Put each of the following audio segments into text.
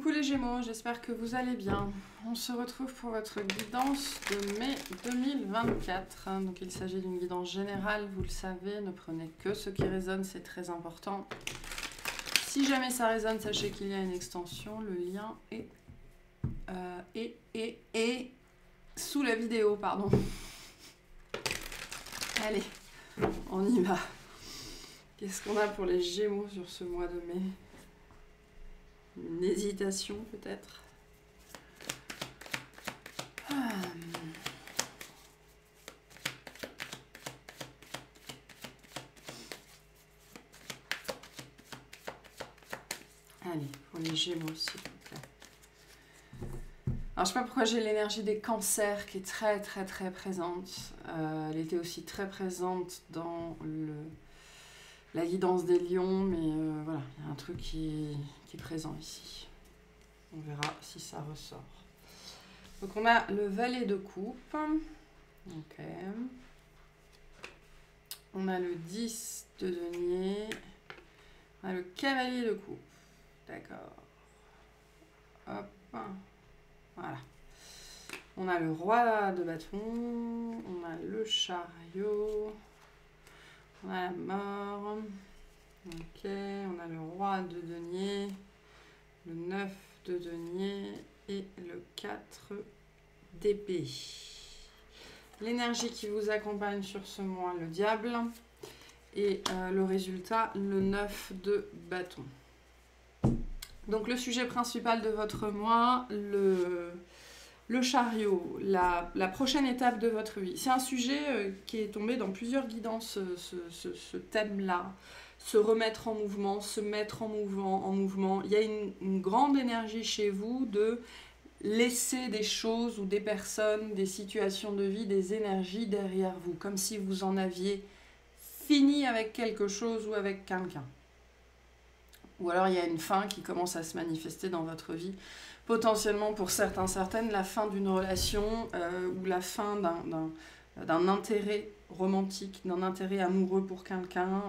Coucou les Gémeaux, j'espère que vous allez bien. On se retrouve pour votre guidance de mai 2024. Donc il s'agit d'une guidance générale, vous le savez, ne prenez que ce qui résonne, c'est très important. Si jamais ça résonne, sachez qu'il y a une extension, le lien est sous la vidéo, pardon. Allez, on y va. Qu'est-ce qu'on a pour les Gémeaux sur ce mois de mai ? Une hésitation peut-être. Allez, pour les Gémeaux s'il vous plaît. Alors je sais pas pourquoi j'ai l'énergie des cancers qui est très présente. Elle était aussi très présente dans la guidance des lions, mais voilà, il y a un truc qui est présent ici. On verra si ça ressort. Donc on a le valet de coupe. Ok. On a le 10 de denier. On a le cavalier de coupe. D'accord. Hop. Voilà. On a le roi de bâton. On a le chariot. On a la mort. Ok. On a le roi de denier. Le 9 de denier et le 4 d'épée. L'énergie qui vous accompagne sur ce mois, le diable, et le résultat, le 9 de bâton. Donc le sujet principal de votre mois, le chariot, la prochaine étape de votre vie. C'est un sujet qui est tombé dans plusieurs guidances, ce thème-là. Se remettre en mouvement, se mettre en mouvement. Il y a une grande énergie chez vous de laisser des choses ou des personnes, des situations de vie, des énergies derrière vous, comme si vous en aviez fini avec quelque chose ou avec quelqu'un. Ou alors il y a une fin qui commence à se manifester dans votre vie. Potentiellement pour certains, certaines, la fin d'une relation ou la fin d'un intérêt romantique, d'un intérêt amoureux pour quelqu'un,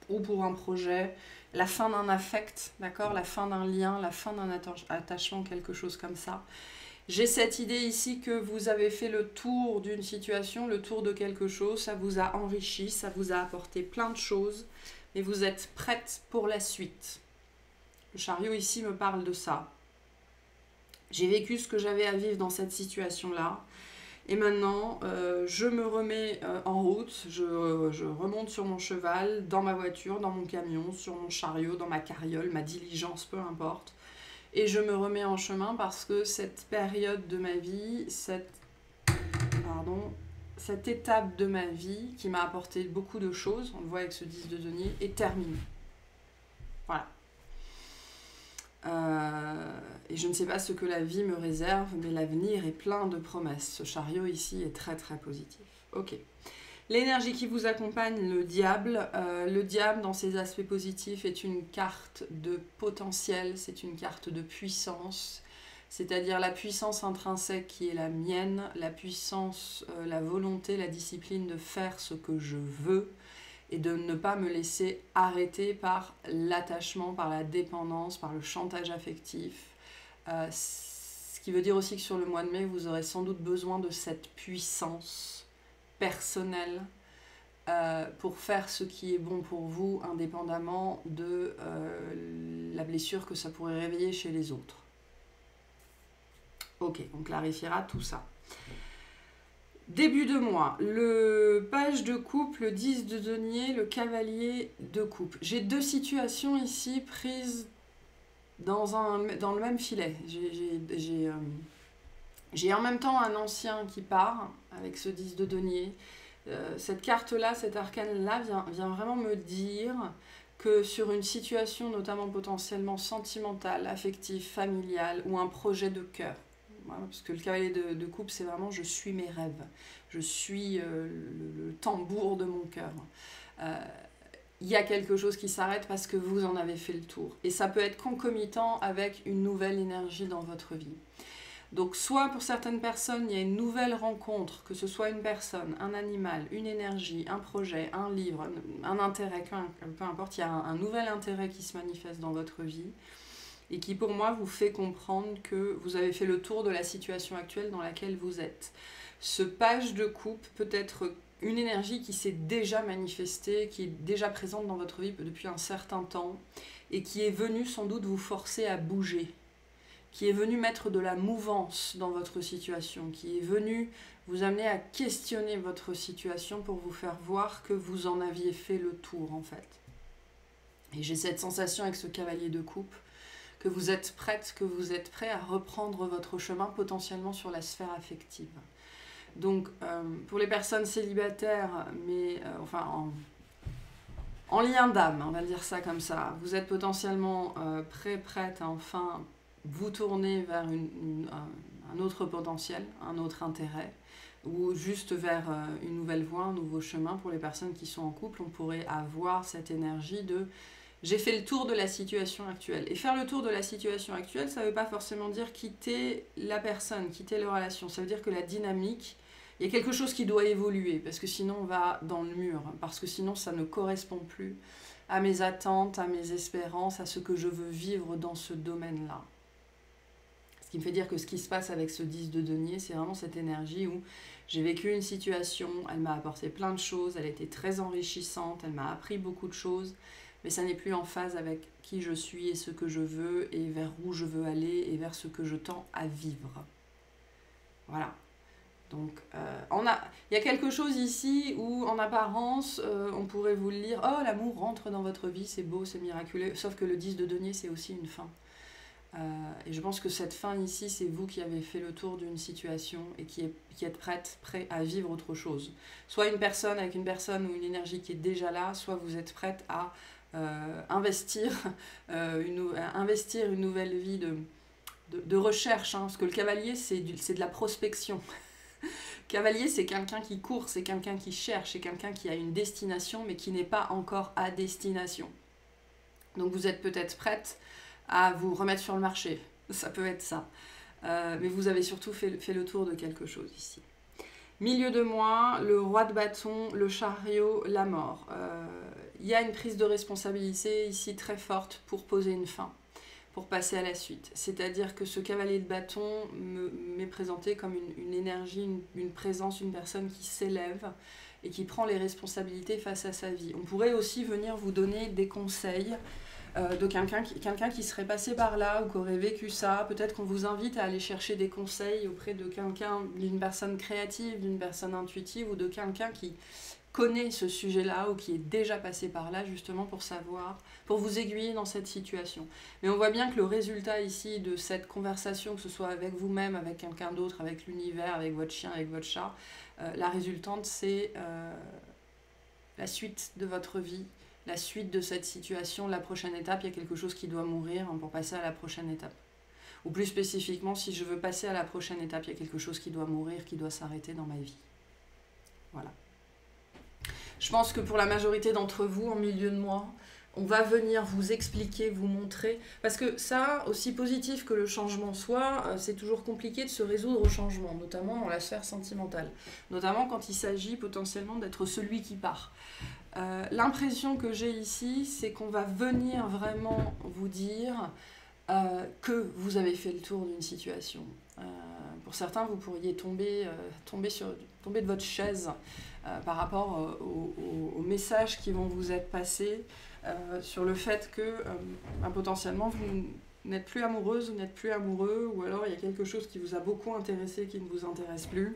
ou pour un projet, la fin d'un affect, d'accord, la fin d'un lien, la fin d'un attachement, quelque chose comme ça. J'ai cette idée ici que vous avez fait le tour d'une situation, le tour de quelque chose, ça vous a enrichi, ça vous a apporté plein de choses, et vous êtes prête pour la suite. Le chariot ici me parle de ça. J'ai vécu ce que j'avais à vivre dans cette situation-là. Et maintenant, je me remets en route, je remonte sur mon cheval, dans ma voiture, dans mon camion, sur mon chariot, dans ma carriole, ma diligence, peu importe. Et je me remets en chemin parce que cette période de ma vie, cette étape de ma vie qui m'a apporté beaucoup de choses, on le voit avec ce 10 de denier, est terminée. Voilà. Et je ne sais pas ce que la vie me réserve, mais l'avenir est plein de promesses. Ce chariot ici est très positif. Ok. L'énergie qui vous accompagne, le diable. Le diable, dans ses aspects positifs, est une carte de potentiel, c'est une carte de puissance, c'est-à-dire la puissance intrinsèque qui est la mienne, la puissance, la volonté, la discipline de faire ce que je veux, et de ne pas me laisser arrêter par l'attachement, par la dépendance, par le chantage affectif. Ce qui veut dire aussi que sur le mois de mai, vous aurez sans doute besoin de cette puissance personnelle pour faire ce qui est bon pour vous, indépendamment de la blessure que ça pourrait réveiller chez les autres. Ok, on clarifiera tout ça. Début de mois, le page de coupe, le 10 de denier, le cavalier de coupe. J'ai deux situations ici prises dans le même filet. J'ai en même temps un ancien qui part avec ce 10 de denier. Cette carte-là, cet arcane-là vient vraiment me dire que sur une situation notamment potentiellement sentimentale, affective, familiale ou un projet de cœur, voilà, parce que le cavalier de coupe, c'est vraiment je suis mes rêves, je suis le tambour de mon cœur. Il y a quelque chose qui s'arrête parce que vous en avez fait le tour. Et ça peut être concomitant avec une nouvelle énergie dans votre vie. Donc soit pour certaines personnes, il y a une nouvelle rencontre, que ce soit une personne, un animal, une énergie, un projet, un livre, un intérêt, peu importe, il y a un nouvel intérêt qui se manifeste dans votre vie. et qui pour moi vous fait comprendre que vous avez fait le tour de la situation actuelle dans laquelle vous êtes. Ce page de coupe peut être une énergie qui s'est déjà manifestée, qui est déjà présente dans votre vie depuis un certain temps et qui est venue sans doute vous forcer à bouger, qui est venue mettre de la mouvance dans votre situation, qui est venue vous amener à questionner votre situation pour vous faire voir que vous en aviez fait le tour en fait. Et j'ai cette sensation avec ce cavalier de coupe que vous êtes prête, que vous êtes prêt à reprendre votre chemin potentiellement sur la sphère affective. Donc pour les personnes célibataires, mais en lien d'âme, on va dire ça comme ça, vous êtes potentiellement prête à enfin vous tourner vers un autre potentiel, un autre intérêt, ou juste vers une nouvelle voie, un nouveau chemin. Pour les personnes qui sont en couple, on pourrait avoir cette énergie de j'ai fait le tour de la situation actuelle. Et faire le tour de la situation actuelle, ça ne veut pas forcément dire quitter la personne, quitter la relation. Ça veut dire que la dynamique, il y a quelque chose qui doit évoluer, parce que sinon on va dans le mur, parce que sinon ça ne correspond plus à mes attentes, à mes espérances, à ce que je veux vivre dans ce domaine-là. Ce qui me fait dire que ce qui se passe avec ce 10 de denier, c'est vraiment cette énergie où j'ai vécu une situation, elle m'a apporté plein de choses, elle a été très enrichissante, elle m'a appris beaucoup de choses, mais ça n'est plus en phase avec qui je suis et ce que je veux et vers où je veux aller et vers ce que je tends à vivre. Voilà. Donc, il y a quelque chose ici où, en apparence, on pourrait vous le lire, oh, l'amour rentre dans votre vie, c'est beau, c'est miraculeux, sauf que le 10 de denier, c'est aussi une fin. Et je pense que cette fin ici, c'est vous qui avez fait le tour d'une situation et qui êtes prêt à vivre autre chose. Soit une personne avec une personne ou une énergie qui est déjà là, soit vous êtes prête à investir une nouvelle vie de recherche, hein, parce que le cavalier, c'est de la prospection. Cavalier, c'est quelqu'un qui court, c'est quelqu'un qui cherche, c'est quelqu'un qui a une destination, mais qui n'est pas encore à destination. Donc vous êtes peut-être prête à vous remettre sur le marché, ça peut être ça. Mais vous avez surtout fait le tour de quelque chose ici. Milieu de mois, le roi de bâton, le chariot, la mort. Il y a une prise de responsabilité ici très forte pour poser une fin, pour passer à la suite. C'est-à-dire que ce cavalier de bâton m'est présenté comme une énergie, une présence, une personne qui s'élève et qui prend les responsabilités face à sa vie. On pourrait aussi venir vous donner des conseils de quelqu'un qui serait passé par là ou qui aurait vécu ça. Peut-être qu'on vous invite à aller chercher des conseils auprès de quelqu'un, d'une personne créative, d'une personne intuitive ou de quelqu'un qui connaît ce sujet-là ou qui est déjà passé par là justement pour savoir, pour vous aiguiller dans cette situation. Mais on voit bien que le résultat ici de cette conversation, que ce soit avec vous-même, avec quelqu'un d'autre, avec l'univers, avec votre chien, avec votre chat, la résultante c'est la suite de votre vie, la suite de cette situation, la prochaine étape, il y a quelque chose qui doit mourir pour passer à la prochaine étape. Ou plus spécifiquement, si je veux passer à la prochaine étape, il y a quelque chose qui doit mourir, qui doit s'arrêter dans ma vie. Voilà. Je pense que pour la majorité d'entre vous, en milieu de mois, on va venir vous expliquer, vous montrer. Parce que ça, aussi positif que le changement soit, c'est toujours compliqué de se résoudre au changement, notamment dans la sphère sentimentale. Notamment quand il s'agit potentiellement d'être celui qui part. L'impression que j'ai ici, c'est qu'on va venir vraiment vous dire que vous avez fait le tour d'une situation. Pour certains, vous pourriez tomber de votre chaise par rapport aux messages qui vont vous être passés sur le fait que potentiellement vous n'êtes plus amoureuse, vous n'êtes plus amoureux, ou alors il y a quelque chose qui vous a beaucoup intéressé qui ne vous intéresse plus.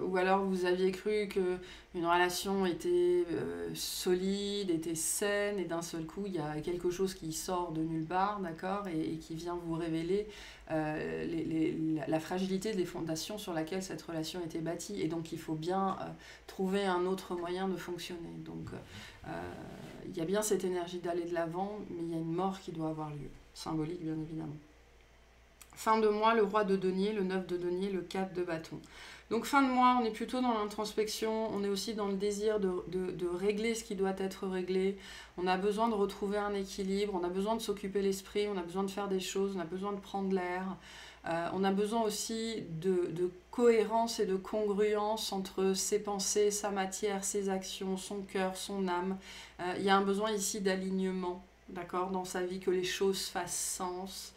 Ou alors vous aviez cru qu'une relation était solide, était saine, et d'un seul coup il y a quelque chose qui sort de nulle part, d'accord, et qui vient vous révéler la fragilité des fondations sur laquelle cette relation était bâtie, et donc il faut bien trouver un autre moyen de fonctionner. Donc il y a bien cette énergie d'aller de l'avant, mais il y a une mort qui doit avoir lieu, symbolique bien évidemment. Fin de mois, le roi de denier, le 9 de denier, le 4 de bâton. Donc fin de mois, on est plutôt dans l'introspection, on est aussi dans le désir de régler ce qui doit être réglé. On a besoin de retrouver un équilibre, on a besoin de s'occuper l'esprit, on a besoin de faire des choses, on a besoin de prendre l'air. On a besoin aussi de cohérence et de congruence entre ses pensées, sa matière, ses actions, son cœur, son âme. Il y a un besoin ici d'alignement, d'accord, dans sa vie, que les choses fassent sens.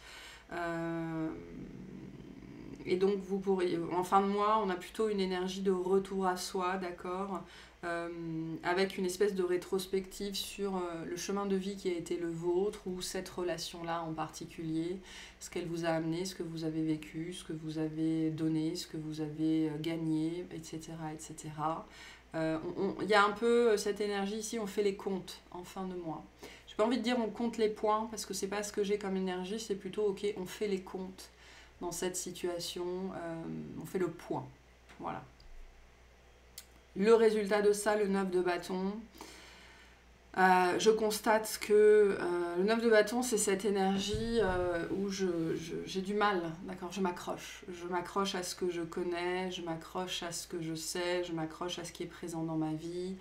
Et donc, vous pourrez, en fin de mois, on a plutôt une énergie de retour à soi, d'accord, avec une espèce de rétrospective sur le chemin de vie qui a été le vôtre, ou cette relation-là en particulier, ce qu'elle vous a amené, ce que vous avez vécu, ce que vous avez donné, ce que vous avez gagné, etc. etc. Il y a un peu cette énergie ici, on fait les comptes en fin de mois. J'ai pas envie de dire on compte les points, parce que c'est pas ce que j'ai comme énergie, c'est plutôt ok, on fait les comptes dans cette situation, on fait le point. Voilà. Le résultat de ça, le 9 de bâton, je constate que le 9 de bâton, c'est cette énergie où j'ai du mal, d'accord, je m'accroche. Je m'accroche à ce que je connais, je m'accroche à ce que je sais, je m'accroche à ce qui est présent dans ma vie.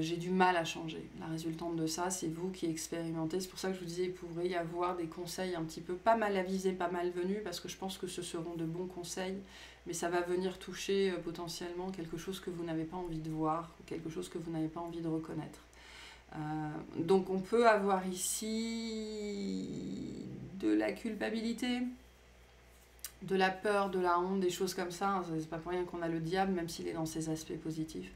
J'ai du mal à changer. La résultante de ça, c'est vous qui expérimentez. C'est pour ça que je vous disais, il pourrait y avoir des conseils un petit peu pas mal avisés, pas mal venus, parce que je pense que ce seront de bons conseils, mais ça va venir toucher potentiellement quelque chose que vous n'avez pas envie de voir, quelque chose que vous n'avez pas envie de reconnaître. Donc on peut avoir ici de la culpabilité, de la peur, de la honte, des choses comme ça. C'est pas pour rien qu'on a le diable, même s'il est dans ses aspects positifs.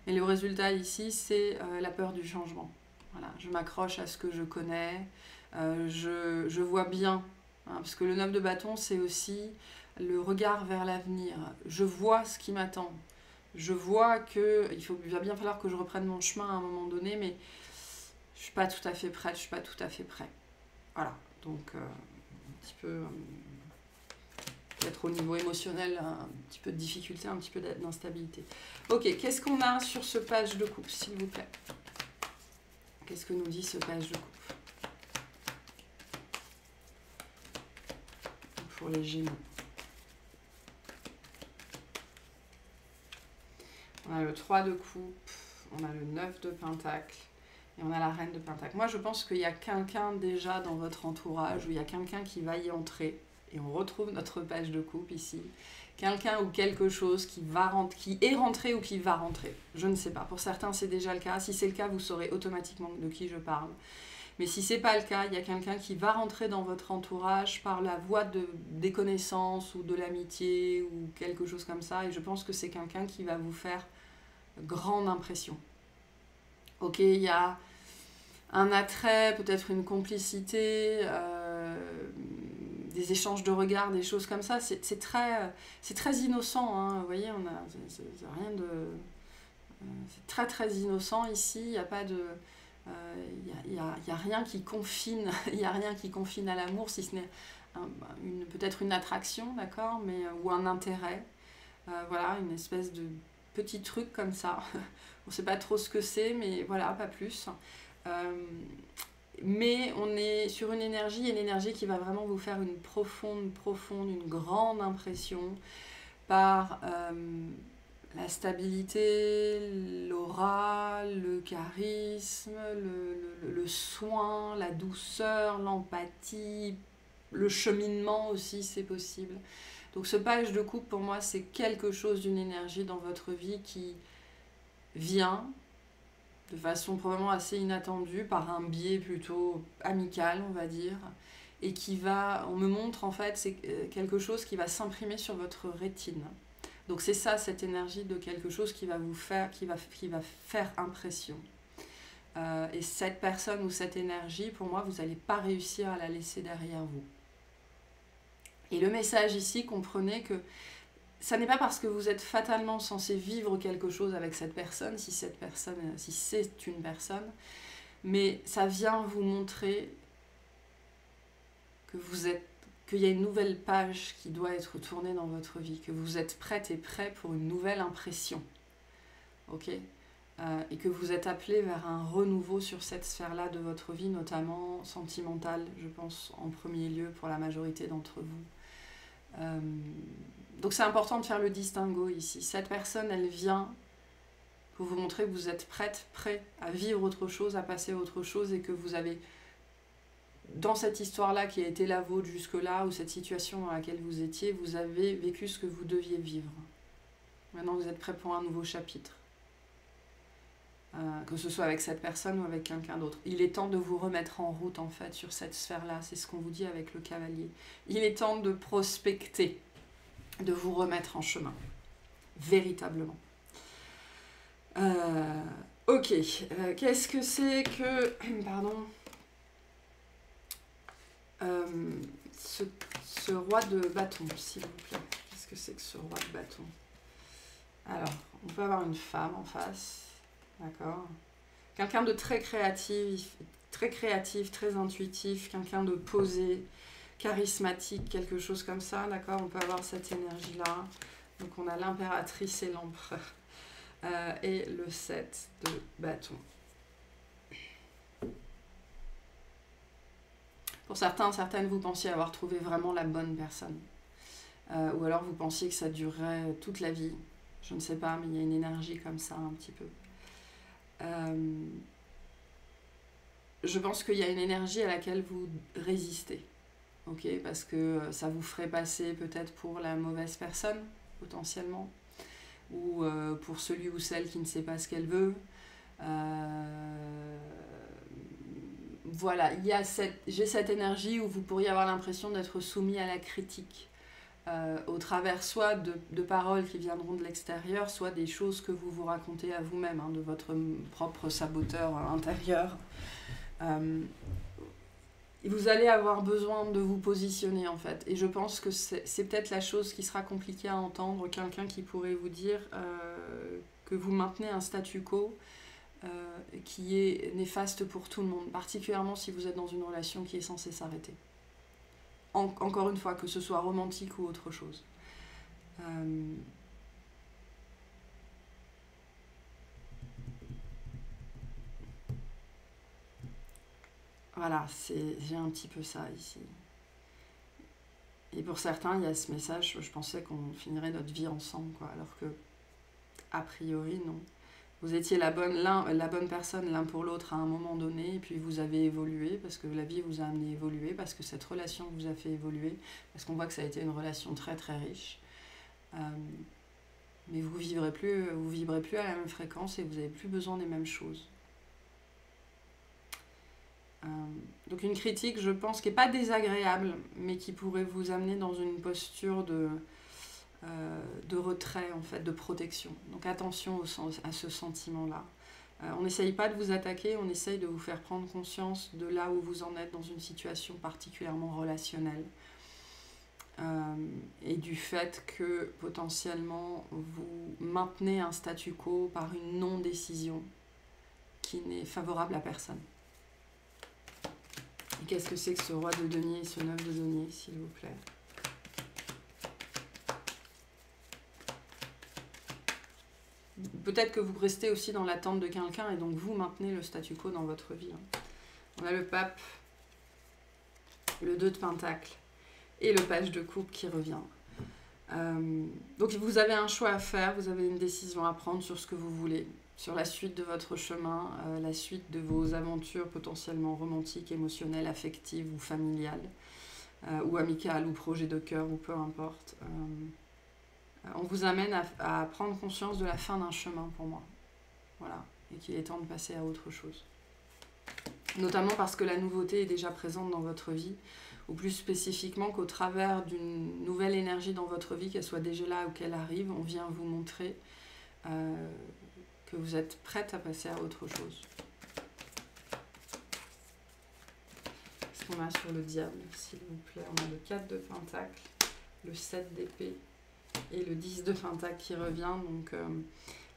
Mais le résultat ici, c'est la peur du changement. Voilà, je m'accroche à ce que je connais, je vois bien, hein, parce que le 9 de bâton, c'est aussi le regard vers l'avenir. Je vois ce qui m'attend. Je vois que il va bien falloir que je reprenne mon chemin à un moment donné, mais je ne suis pas tout à fait prête, je ne suis pas tout à fait prêt. Voilà, donc un petit peu... peut-être au niveau émotionnel, un petit peu de difficulté, un petit peu d'instabilité. Ok, qu'est-ce qu'on a sur ce page de coupe, s'il vous plaît? Qu'est-ce que nous dit ce page de coupe pour les Gémeaux? On a le 3 de coupe, on a le 9 de pentacle et on a la reine de pentacle. Moi, je pense qu'il y a quelqu'un déjà dans votre entourage, ou il y a quelqu'un qui va y entrer. Et on retrouve notre page de coupe ici. Quelqu'un ou quelque chose qui est rentré ou qui va rentrer. Je ne sais pas. Pour certains, c'est déjà le cas. Si c'est le cas, vous saurez automatiquement de qui je parle. Mais si ce n'est pas le cas, il y a quelqu'un qui va rentrer dans votre entourage par la voie des connaissances ou de l'amitié ou quelque chose comme ça. Et je pense que c'est quelqu'un qui va vous faire grande impression. Ok, il y a un attrait, peut-être une complicité... des échanges de regards, des choses comme ça, c'est très innocent, hein. Vous voyez, c'est rien de... c'est très très innocent ici, il n'y a pas de... y a rien qui confine, il n'y a rien qui confine à l'amour, si ce n'est peut-être une attraction, d'accord, ou un intérêt. Voilà, une espèce de petit truc comme ça. On ne sait pas trop ce que c'est, mais voilà, pas plus. Mais on est sur une énergie qui va vraiment vous faire une profonde, une grande impression par la stabilité, l'aura, le charisme, le soin, la douceur, l'empathie, le cheminement aussi, c'est possible. Donc ce page de coupe, pour moi, c'est quelque chose d'une énergie dans votre vie qui vient de façon probablement assez inattendue, par un biais plutôt amical, on va dire, et on me montre en fait, c'est quelque chose qui va s'imprimer sur votre rétine. Donc c'est ça, cette énergie de quelque chose qui va vous faire, qui va faire impression. Et cette personne ou cette énergie, pour moi, vous n'allez pas réussir à la laisser derrière vous. Et le message ici, comprenez que ça n'est pas parce que vous êtes fatalement censé vivre quelque chose avec cette personne, si c'est une personne, mais ça vient vous montrer que qu'il y a une nouvelle page qui doit être tournée dans votre vie, que vous êtes prête et prêt pour une nouvelle impression, ok, et que vous êtes appelé vers un renouveau sur cette sphère-là de votre vie, notamment sentimentale, je pense, en premier lieu pour la majorité d'entre vous. Donc c'est important de faire le distinguo ici. Cette personne, elle vient pour vous montrer que vous êtes prêt à vivre autre chose, à passer à autre chose, et que vous avez, dans cette histoire-là qui a été la vôtre jusque-là, ou cette situation dans laquelle vous étiez, vous avez vécu ce que vous deviez vivre. Maintenant, vous êtes prêt pour un nouveau chapitre. Que ce soit avec cette personne ou avec quelqu'un d'autre. Il est temps de vous remettre en route, en fait, sur cette sphère-là. C'est ce qu'on vous dit avec le cavalier. Il est temps de prospecter, de vous remettre en chemin. Véritablement. Ok. Qu'est-ce que c'est que... Pardon. Ce roi de bâton, s'il vous plaît. Qu'est-ce que c'est que ce roi de bâton? Alors, on peut avoir une femme en face. D'accord. Quelqu'un de très créatif, très intuitif, quelqu'un de posé, charismatique, quelque chose comme ça, d'accord. On peut avoir cette énergie-là. Donc on a l'impératrice et l'empereur. Et le 7 de bâton. Pour certains, certaines, vous pensiez avoir trouvé vraiment la bonne personne. Ou alors vous pensiez que ça durerait toute la vie. Je ne sais pas, mais il y a une énergie comme ça un petit peu. Je pense qu'il y a une énergie à laquelle vous résistez, ok, parce que ça vous ferait passer peut-être pour la mauvaise personne, potentiellement, ou pour celui ou celle qui ne sait pas ce qu'elle veut. Voilà, j'ai cette énergie où vous pourriez avoir l'impression d'être soumis à la critique. Au travers soit de paroles qui viendront de l'extérieur, soit des choses que vous vous racontez à vous-même, hein, de votre propre saboteur intérieur. Vous allez avoir besoin de vous positionner, en fait. Et je pense que c'est peut-être la chose qui sera compliquée à entendre, quelqu'un qui pourrait vous dire que vous maintenez un statu quo qui est néfaste pour tout le monde, particulièrement si vous êtes dans une relation qui est censée s'arrêter. Encore une fois, que ce soit romantique ou autre chose. Voilà, j'ai un petit peu ça ici. Et pour certains, il y a ce message, je pensais qu'on finirait notre vie ensemble, quoi, alors que, a priori, non. Vous étiez la bonne personne l'un pour l'autre à un moment donné, et puis vous avez évolué, parce que la vie vous a amené à évoluer, parce que cette relation vous a fait évoluer, parce qu'on voit que ça a été une relation très très riche. Mais vous vibrez plus à la même fréquence et vous n'avez plus besoin des mêmes choses. Donc une critique, je pense, qui n'est pas désagréable, mais qui pourrait vous amener dans une posture de retrait, en fait, de protection. Donc attention à ce sentiment-là. On n'essaye pas de vous attaquer, on essaye de vous faire prendre conscience de là où vous en êtes dans une situation particulièrement relationnelle. Et du fait que potentiellement vous maintenez un statu quo par une non-décision qui n'est favorable à personne. Et qu'est-ce que c'est que ce roi de denier et ce 9 de denier, s'il vous plaît? Peut-être que vous restez aussi dans l'attente de quelqu'un et donc vous maintenez le statu quo dans votre vie. On a le pape, le 2 de pentacles et le page de coupe qui revient. Donc vous avez un choix à faire, vous avez une décision à prendre sur ce que vous voulez, sur la suite de votre chemin, la suite de vos aventures potentiellement romantiques, émotionnelles, affectives ou familiales, ou amicales, ou projets de cœur, ou peu importe. On vous amène à prendre conscience de la fin d'un chemin pour moi. Voilà, et qu'il est temps de passer à autre chose. Notamment parce que la nouveauté est déjà présente dans votre vie, ou plus spécifiquement qu'au travers d'une nouvelle énergie dans votre vie, qu'elle soit déjà là ou qu'elle arrive, on vient vous montrer que vous êtes prête à passer à autre chose. Qu'est-ce qu'on a sur le diable, s'il vous plaît? On a le 4 de pentacle, le 7 d'épée et le 10 de pentacle qui revient. Donc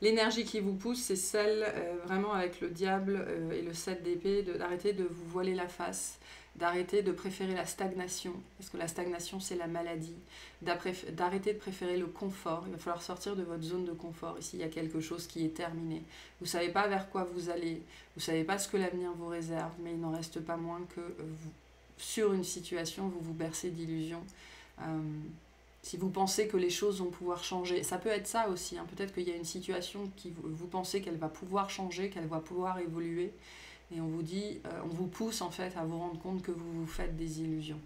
l'énergie qui vous pousse, c'est celle vraiment avec le diable et le 7 d'épée, d'arrêter de vous voiler la face, d'arrêter de préférer la stagnation, parce que la stagnation c'est la maladie, d'arrêter de préférer le confort. Il va falloir sortir de votre zone de confort. Ici il y a quelque chose qui est terminé. Vous ne savez pas vers quoi vous allez, vous ne savez pas ce que l'avenir vous réserve, mais il n'en reste pas moins que sur une situation, vous vous bercez d'illusions. Si vous pensez que les choses vont pouvoir changer, ça peut être ça aussi, hein. Peut-être qu'il y a une situation qui vous pensez qu'elle va pouvoir changer, qu'elle va pouvoir évoluer, et on vous dit, on vous pousse en fait à vous rendre compte que vous vous faites des illusions.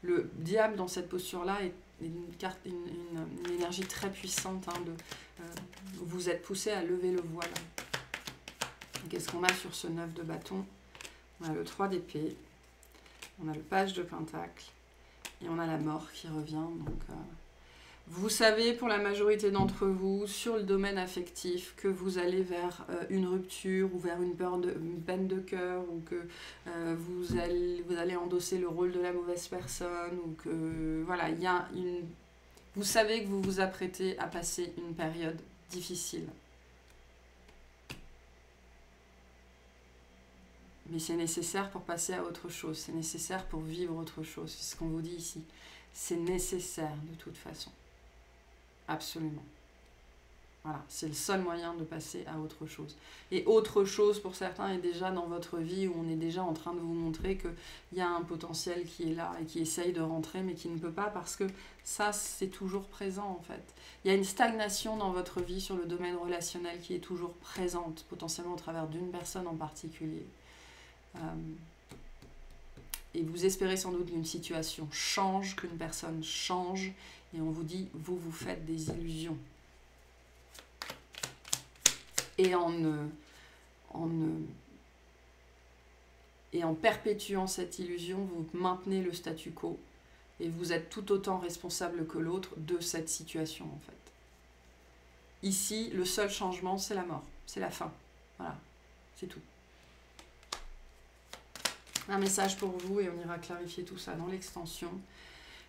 Le diable dans cette posture-là est une énergie très puissante, hein, vous êtes poussé à lever le voile. Qu'est-ce qu'on a sur ce 9 de bâton? On a le 3 d'épée, on a le page de pentacle, et on a la mort qui revient. Donc, vous savez, pour la majorité d'entre vous, sur le domaine affectif, que vous allez vers une rupture ou vers une peine de cœur, ou que vous allez endosser le rôle de la mauvaise personne, ou que voilà, il y a vous savez que vous vous apprêtez à passer une période difficile. Mais c'est nécessaire pour passer à autre chose, c'est nécessaire pour vivre autre chose, c'est ce qu'on vous dit ici. C'est nécessaire de toute façon. Absolument. Voilà, c'est le seul moyen de passer à autre chose. Et autre chose, pour certains, est déjà dans votre vie, où on est déjà en train de vous montrer qu'il y a un potentiel qui est là et qui essaye de rentrer, mais qui ne peut pas, parce que ça, c'est toujours présent, en fait. Il y a une stagnation dans votre vie sur le domaine relationnel qui est toujours présente, potentiellement au travers d'une personne en particulier. Et vous espérez sans doute qu'une situation change, qu'une personne change, et on vous dit, vous vous faites des illusions. Et en perpétuant cette illusion, vous maintenez le statu quo, et vous êtes tout autant responsable que l'autre de cette situation, en fait. Ici, le seul changement, c'est la mort, c'est la fin. Voilà, c'est tout. Un message pour vous, et on ira clarifier tout ça dans l'extension.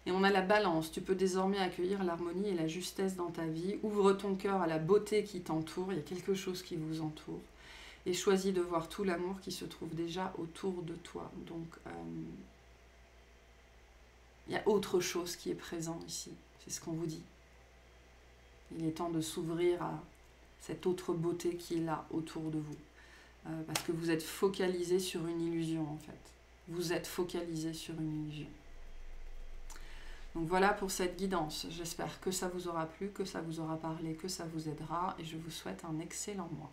Et on a la balance. Tu peux désormais accueillir l'harmonie et la justesse dans ta vie. Ouvre ton cœur à la beauté qui t'entoure. Il y a quelque chose qui vous entoure. Et choisis de voir tout l'amour qui se trouve déjà autour de toi. Donc, il y a autre chose qui est présent ici. C'est ce qu'on vous dit. Il est temps de s'ouvrir à cette autre beauté qui est là autour de vous. Parce que vous êtes focalisé sur une illusion, en fait. Vous êtes focalisé sur une illusion. Donc voilà pour cette guidance. J'espère que ça vous aura plu, que ça vous aura parlé, que ça vous aidera. Et je vous souhaite un excellent mois.